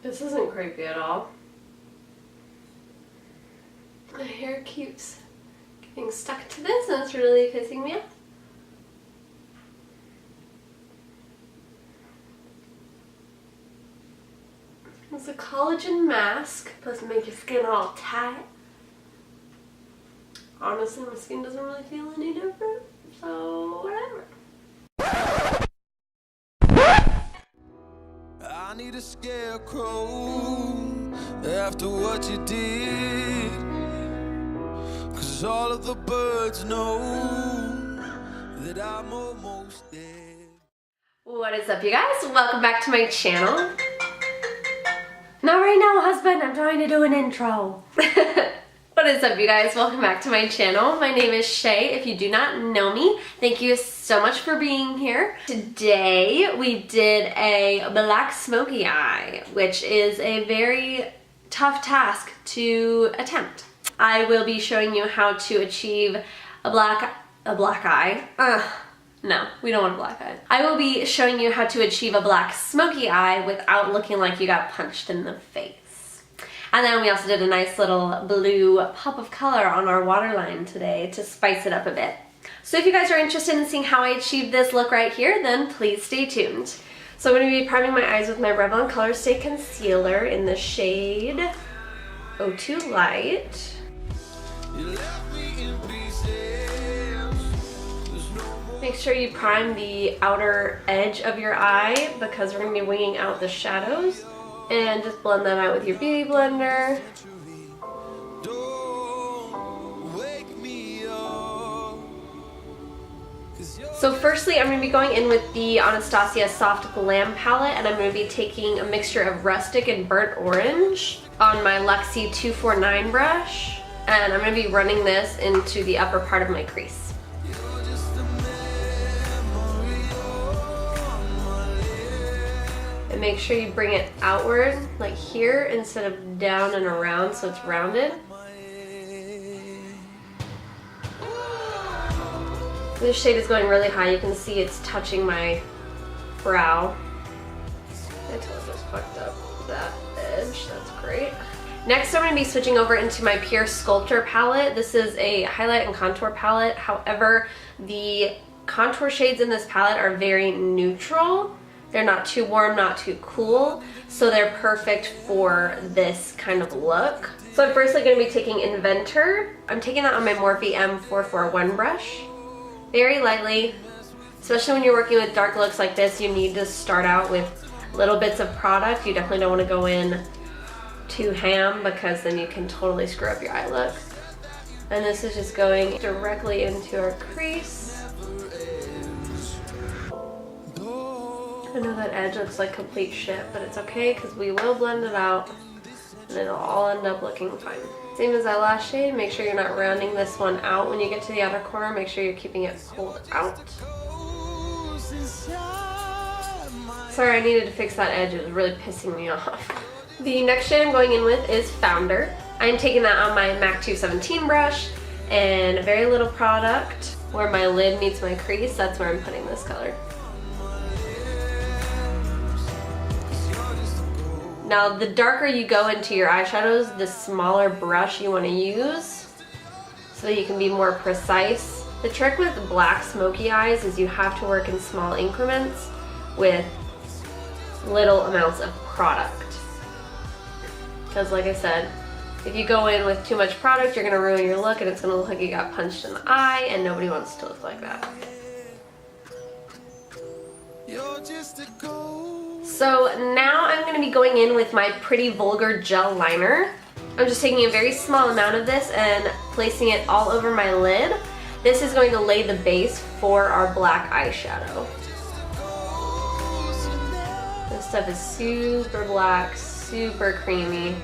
This isn't creepy at all. My hair keeps getting stuck to this and it's really pissing me off. It's a collagen mask, supposed to make your skin all tight. Honestly, my skin doesn't really feel any different, so whatever. I need a scarecrow after what you did, 'cause all of the birds know that I'm almost dead. What is up, you guys? Welcome back to my channel. Not right now, husband. I'm trying to do an intro. What is up, you guys? Welcome back to my channel. My name is Shay. If you do not know me, thank you so much for being here. Today, we did a black smoky eye, which is a very tough task to attempt. I will be showing you how to achieve a black eye. No, we don't want a black eye. I will be showing you how to achieve a black smoky eye without looking like you got punched in the face. And then we also did a nice little blue pop of color on our waterline today to spice it up a bit. So if you guys are interested in seeing how I achieved this look right here, then please stay tuned. So I'm going to be priming my eyes with my Revlon Colorstay Concealer in the shade O2 Light. Make sure you prime the outer edge of your eye because we're going to be winging out the shadows. And just blend that out with your beauty blender. So firstly, I'm going to be going in with the Anastasia Soft Glam palette, and I'm going to be taking a mixture of rustic and burnt orange on my Luxie 249 brush. And I'm going to be running this into the upper part of my crease. And make sure you bring it outward, like here, instead of down and around so it's rounded. This shade is going really high. You can see it's touching my brow. I totally just fucked up that edge. That's great. Next, I'm going to be switching over into my Pure Sculptor palette. This is a highlight and contour palette. However, the contour shades in this palette are very neutral. They're not too warm, not too cool, so they're perfect for this kind of look. So I'm firstly going to be taking Inventor. I'm taking that on my Morphe M441 brush. Very lightly, especially when you're working with dark looks like this, you need to start out with little bits of product. You definitely don't want to go in too ham because then you can totally screw up your eye look. And this is just going directly into our crease. I know that edge looks like complete shit, but it's okay because we will blend it out and it'll all end up looking fine. Same as that last shade, make sure you're not rounding this one out when you get to the outer corner. Make sure you're keeping it pulled out. Sorry, I needed to fix that edge. It was really pissing me off. The next shade I'm going in with is Founder. I'm taking that on my MAC 217 brush and very little product. Where my lid meets my crease, that's where I'm putting this color. Now, the darker you go into your eyeshadows, the smaller brush you want to use so that you can be more precise. The trick with black smoky eyes is you have to work in small increments with little amounts of product. Because like I said, if you go in with too much product, you're going to ruin your look and it's going to look like you got punched in the eye, and nobody wants to look like that. So now I'm going to be going in with my Pretty Vulgar gel liner. I'm just taking a very small amount of this and placing it all over my lid. This is going to lay the base for our black eyeshadow. This stuff is super black, super creamy,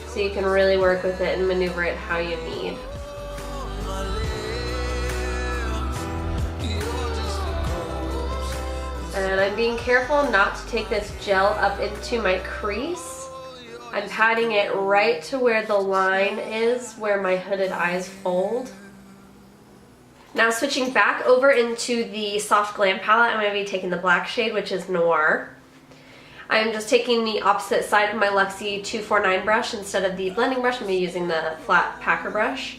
so you can really work with it and maneuver it how you need. And I'm being careful not to take this gel up into my crease. I'm patting it right to where the line is, where my hooded eyes fold. Now switching back over into the Soft Glam palette, I'm going to be taking the black shade, which is Noir. I'm just taking the opposite side of my Luxie 249 brush instead of the blending brush. I'm going to be using the flat packer brush.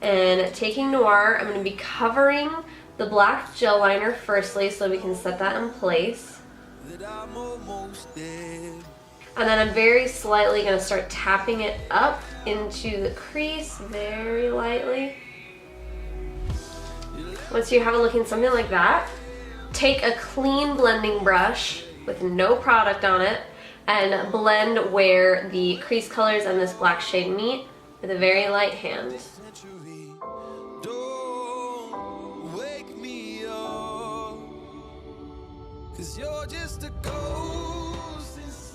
And taking Noir, I'm going to be covering the black gel liner firstly so we can set that in place. And then I'm very slightly going to start tapping it up into the crease very lightly. Once you have it looking something like that, take a clean blending brush with no product on it and blend where the crease colors and this black shade meet with a very light hand.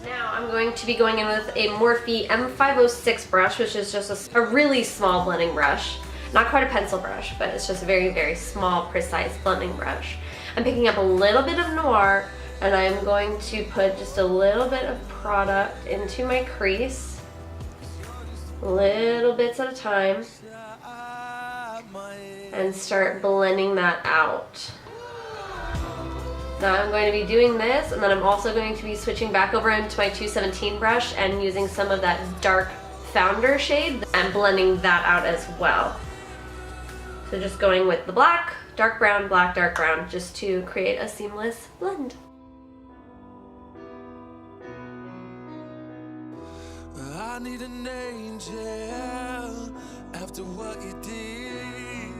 Now I'm going to be going in with a Morphe M506 brush, which is just a really small blending brush. Not quite a pencil brush, but it's just a very, very small, precise blending brush. I'm picking up a little bit of Noir, and I'm going to put just a little bit of product into my crease, little bits at a time, and start blending that out. Now I'm going to be doing this, and then I'm also going to be switching back over into my 217 brush and using some of that dark Founder shade and blending that out as well. So just going with the black, dark brown, black, dark brown, just to create a seamless blend. I need an angel after what you did,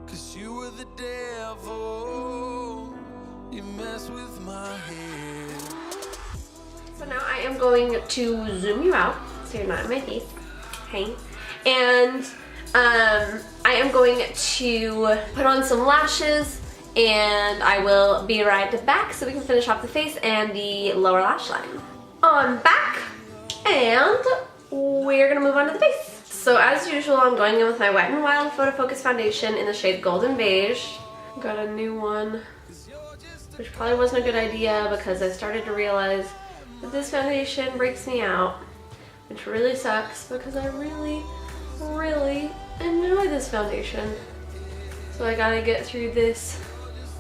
'cause you were the devil, you mess with my head. So now I am going to zoom you out so you're not in my face, okay? And I am going to put on some lashes, and I will be right back so we can finish off the face and the lower lash line. I'm back, and we're gonna move on to the face. So as usual, I'm going in with my Wet n Wild Photofocus foundation in the shade Golden Beige. Got a new one, which probably wasn't a good idea because I started to realize that this foundation breaks me out, which really sucks because I really enjoy this foundation. So I gotta get through this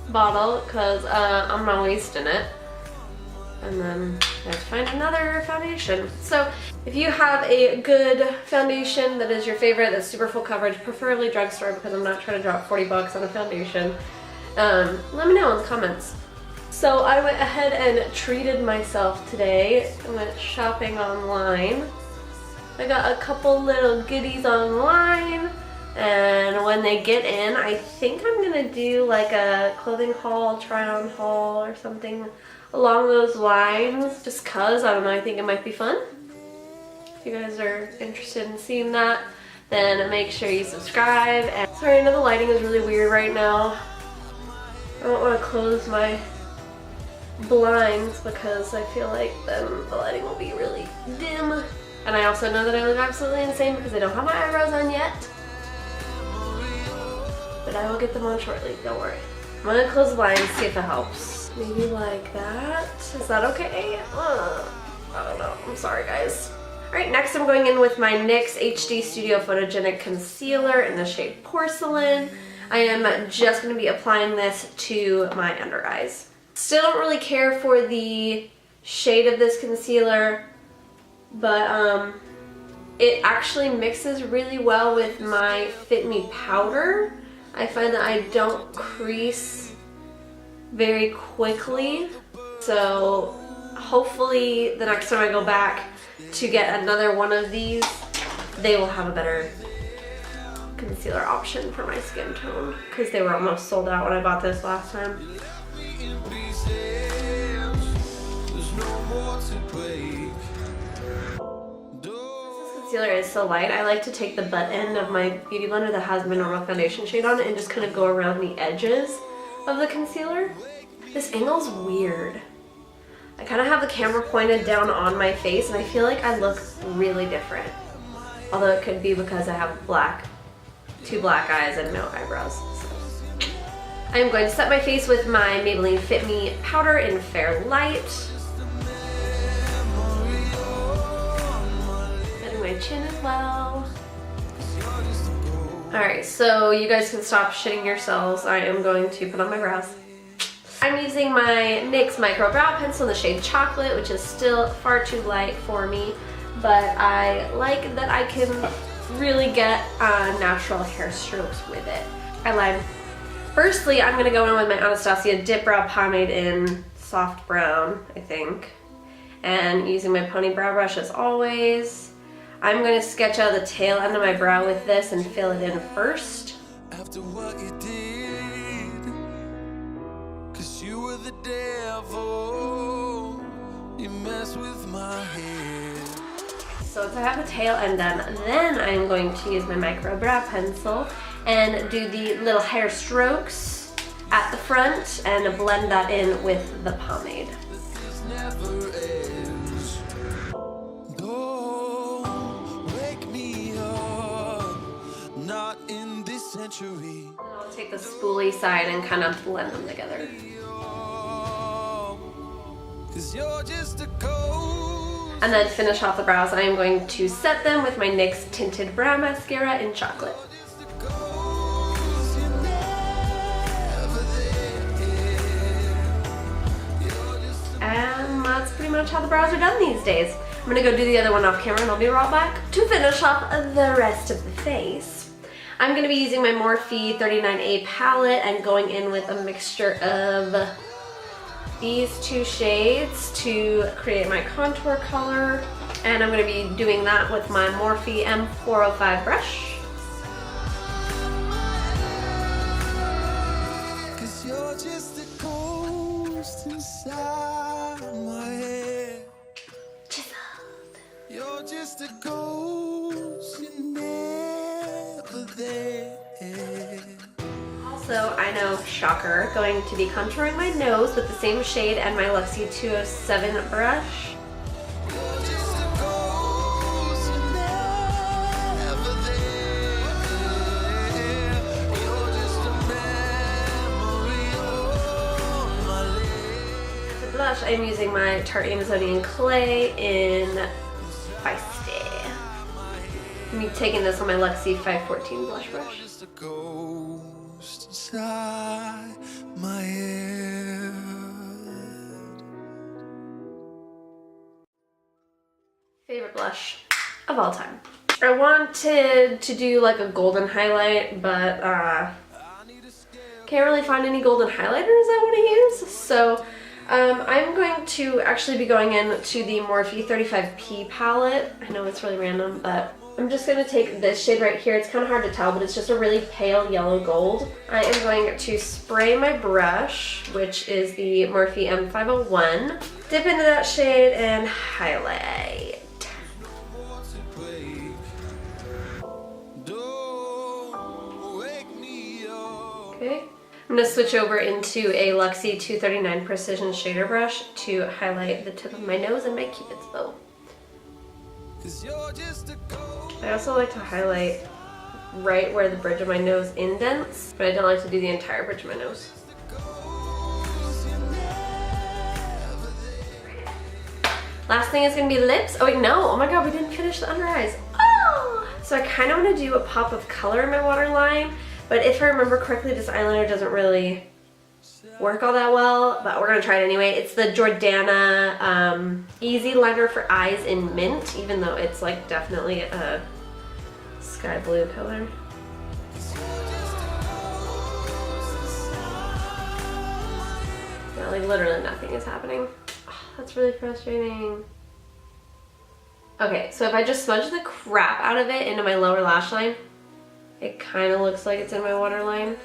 bottle because I'm not wasting it. And then I have to find another foundation. So if you have a good foundation that is your favorite, that's super full coverage, preferably drugstore because I'm not trying to drop 40 bucks on a foundation, let me know in the comments. So I went ahead and treated myself today. I went shopping online. I got a couple little goodies online, and when they get in, I think I'm gonna do like a clothing haul, try on haul or something along those lines, just cause, I don't know, I think it might be fun. If you guys are interested in seeing that, then make sure you subscribe. And sorry, I know the lighting is really weird right now. I don't want to close my blinds because I feel like then the lighting will be really dim. And I also know that I look absolutely insane because I don't have my eyebrows on yet. But I will get them on shortly, don't worry. I'm gonna close the blinds, see if it helps. Maybe like that. Is that okay? I don't know. I'm sorry, guys. Alright, next I'm going in with my NYX HD Studio Photogenic Concealer in the shade Porcelain. I am just going to be applying this to my under eyes. Still don't really care for the shade of this concealer, but it actually mixes really well with my Fit Me powder. I find that I don't crease very quickly, so hopefully the next time I go back to get another one of these, they will have a better concealer option for my skin tone, because they were almost sold out when I bought this last time. This concealer is so light. I like to take the butt end of my beauty blender that has my normal foundation shade on and just kind of go around the edges of the concealer. This angle's weird. I kind of have the camera pointed down on my face and I feel like I look really different. Although it could be because I have two black eyes and no eyebrows. So. I am going to set my face with my Maybelline Fit Me powder in Fair Light. Setting my chin as well. Alright, so you guys can stop shitting yourselves. I am going to put on my brows. I'm using my NYX Microbrow pencil in the shade Chocolate, which is still far too light for me, but I like that I can really get natural hair strokes with it. Eyeliner. Firstly, I'm going to go in with my Anastasia Dip Brow Pomade in Soft Brown, I think. And using my pony brow brush as always. I'm going to sketch out the tail end of my brow with this and fill it in first. After what you did, 'cause you were the devil, you mess with my head. So once I have the tail end done, then I'm going to use my micro brow pencil and do the little hair strokes at the front and blend that in with the pomade. This never ends. Don't wake me up, not in this century. And I'll take the spoolie side and kind of blend them together. 'Cause you're just a ghost. And then finish off the brows. I am going to set them with my NYX Tinted Brow Mascara in Chocolate. And that's pretty much how the brows are done these days. I'm gonna go do the other one off camera and I'll be right back to finish off the rest of the face. I'm gonna be using my Morphe 39A palette and going in with a mixture of these two shades to create my contour color. And I'm gonna be doing that with my Morphe M405 brush. You're just a ghost, you're never there. Also, I know, shocker, going to be contouring my nose with the same shade and my Luxie 207 brush. You're just a ghost, you're never there. You're just a memory on my lips. For blush, I'm using my Tarte Amazonian Clay in Feisty. I'm taking this on my Luxie 514 blush brush. Just a ghost inside my head. Favorite blush of all time. I wanted to do like a golden highlight, but can't really find any golden highlighters I want to use. So I'm going to actually be going into the Morphe 35P palette. I know it's really random, but I'm just going to take this shade right here. It's kind of hard to tell, but it's just a really pale yellow gold. I am going to spray my brush, which is the Morphe M501. Dip into that shade and highlight. Okay. I'm going to switch over into a Luxie 239 Precision Shader Brush to highlight the tip of my nose and my Cupid's bow. I also like to highlight right where the bridge of my nose indents, but I don't like to do the entire bridge of my nose. Last thing is going to be lips. Oh wait, no. Oh my god, we didn't finish the under eyes. Oh! So I kind of want to do a pop of color in my waterline. But if I remember correctly, this eyeliner doesn't really work all that well, but we're gonna try it anyway. It's the Jordana Easy Liner for Eyes in Mint, even though it's like definitely a sky blue color. Yeah, like literally nothing is happening. Oh, that's really frustrating. Okay, so if I just smudge the crap out of it into my lower lash line, it kind of looks like it's in my waterline.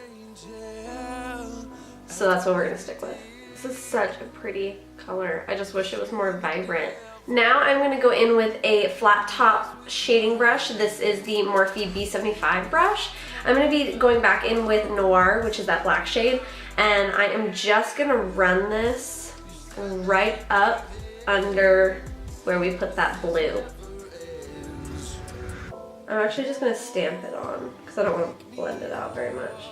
So that's what we're gonna stick with. This is such a pretty color. I just wish it was more vibrant. Now I'm gonna go in with a flat top shading brush. This is the Morphe B75 brush. I'm gonna be going back in with Noir, which is that black shade, and I am just gonna run this right up under where we put that blue. I'm actually just going to stamp it on because I don't want to blend it out very much.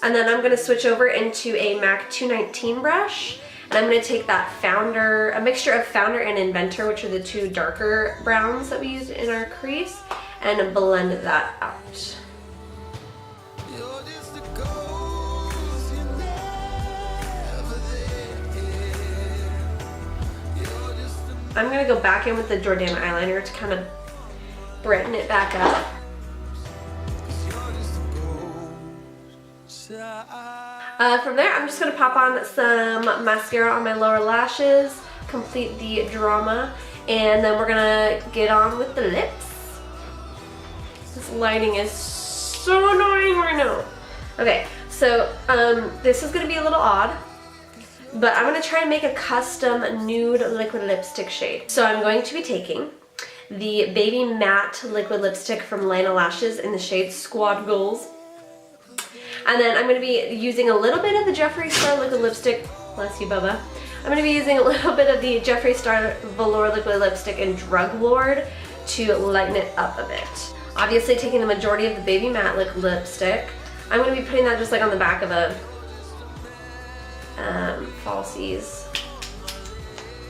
And then I'm going to switch over into a MAC 219 brush, and I'm going to take that Founder, a mixture of Founder and Inventor, which are the two darker browns that we used in our crease, and blend that out. I'm gonna go back in with the Jordana eyeliner to kind of brighten it back up. From there, I'm just gonna pop on some mascara on my lower lashes, complete the drama, and then we're gonna get on with the lips. This lighting is so annoying right now. Okay, so this is gonna be a little odd, but I'm gonna try and make a custom nude liquid lipstick shade. So I'm going to be taking the Baby Matte liquid lipstick from Lena Lashes in the shade Squad Goals. And then I'm going to be using a little bit of the Jeffree Star liquid lipstick, bless you Bubba. I'm going to be using a little bit of the Jeffree Star Velour liquid lipstick in Drug Lord to lighten it up a bit. Obviously taking the majority of the Baby Matte liquid lipstick, I'm going to be putting that just like on the back of a Falsies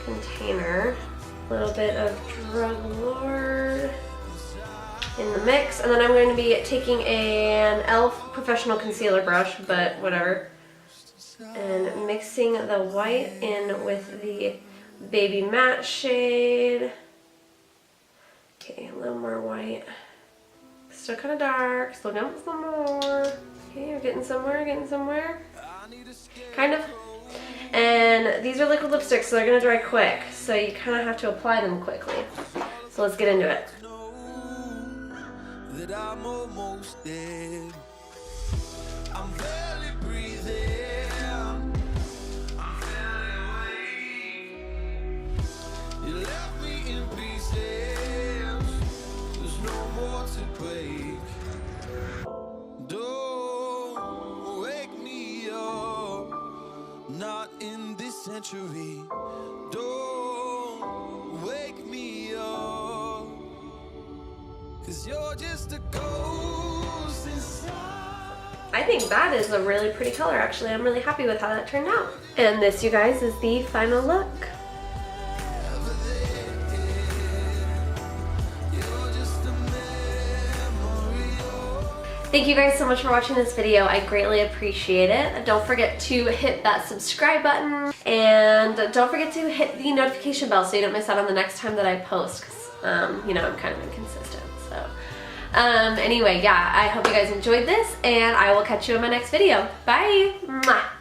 container. A little bit of Drug Lord in the mix, and then I'm going to be taking an e.l.f. professional concealer brush, but whatever, and mixing the white in with the Baby Matte shade. Okay, a little more white. Still kind of dark, still going some more. Okay, you're getting somewhere, kind of. And these are liquid lipsticks, so they're going to dry quick, so you kind of have to apply them quickly. So let's get into it. That I'm almost dead. I'm barely breathing. I'm barely awake. You left me in pieces. There's no more to break. Don't wake me up. Not in this century. Don't wake me up. 'Cause you're just a ghost inside. I think that is a really pretty color, actually. I'm really happy with how that turned out. And this, you guys, is the final look. Thank you guys so much for watching this video. I greatly appreciate it. Don't forget to hit that subscribe button, and don't forget to hit the notification bell so you don't miss out on the next time that I post, because you know, I'm kind of inconsistent. So anyway, yeah, I hope you guys enjoyed this, and I will catch you in my next video. Bye! Mwah.